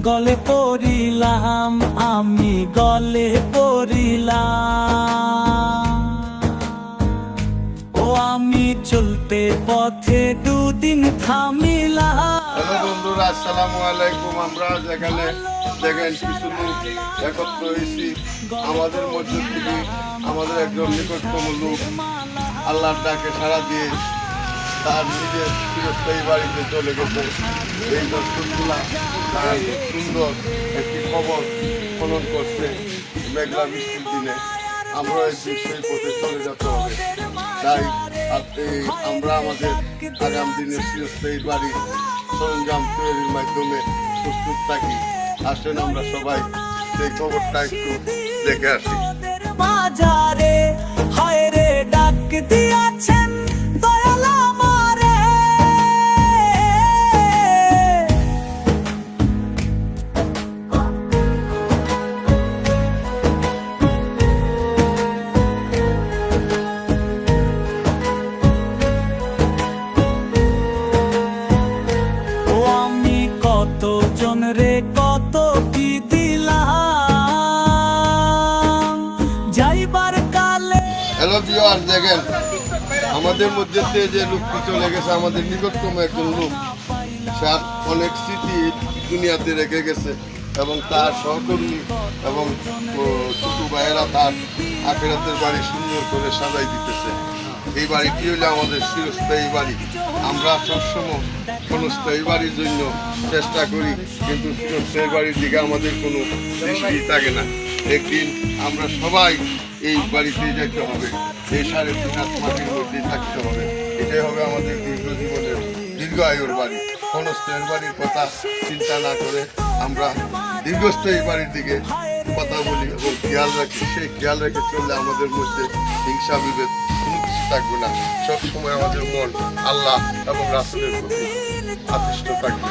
গলে পড়িলাম, আমি গলে পড়িলাম। ও আমি চলতে পথে দুদিন থামিলাম। হ্যালো বন্ধুরা, আসসালামু আলাইকুম। আমরা যেখানে দেখেন কিছু লোক একত্র হয়েছি, আমাদের মধ্য থেকে আমাদের একজন নিকটতম লোক আল্লাহর ডাকে সাড়া দিয়ে তার নিজের চিরস্থায়ী বাড়িতে চলে গেছে। এই দর্শকগুলা তার সুন্দর একটি খবর খনন করছে মেঘলা বৃষ্টির দিনে। আমরা এই সেই পথে চলে যেতে হবে, তাই আমরা আমাদের আগামী দিনের চিরস্থায়ী বাড়ির সরঞ্জাম তৈরির মাধ্যমে প্রস্তুত থাকি। আসেন আমরা সবাই সেই খবরটা একটু দেখে আসি। বাজারে হায় রে ডাক দিয়াছেন দয়াল আমারে। ও আমি কত জন রে কত কি দিলাম যাইবার কালে। হ্যালো ভিউয়ার্স, দেখেন আমাদের মধ্যে থেকে যে লোকটি চলে গেছে, আমাদের নিকটতম একজন লোক, সে অনেক স্মৃতি দুনিয়াতে রেখে গেছে এবং তার সহকর্মী এবং ছোট ভাইয়েরা তার আখেরাতের বাড়ি সুন্দর করে সাজাই দিতেছে। এই বাড়িটি হলো আমাদের চিরস্থায়ী বাড়ি। আমরা সবসময় ক্ষণস্থায়ী বাড়ির জন্য চেষ্টা করি, কিন্তু চিরস্থায়ী বাড়ির দিকে আমাদের কোনো দৃষ্টি থাকে না। একদিন আমরা সবাই এই বাড়িতে যেতে হবে, এই 3.5 হাত মাটির মধ্যেই থাকতে হবে। এটাই হবে আমাদের দীর্ঘ জীবনের দীর্ঘ আয়ুর বাড়ি। ক্ষণস্থায়ী বাড়ির কথা চিন্তা না করে আমরা দীর্ঘস্থায়ী বাড়ির দিকে কথা বলি এবং খেয়াল রাখি। সেই খেয়াল রেখে চললে আমাদের মধ্যে হিংসা বিভেদ কোনো কিছু থাকবে না। সবসময় আমাদের মন আল্লাহ এবং রাসূলের প্রতি আকৃষ্ট থাকবে।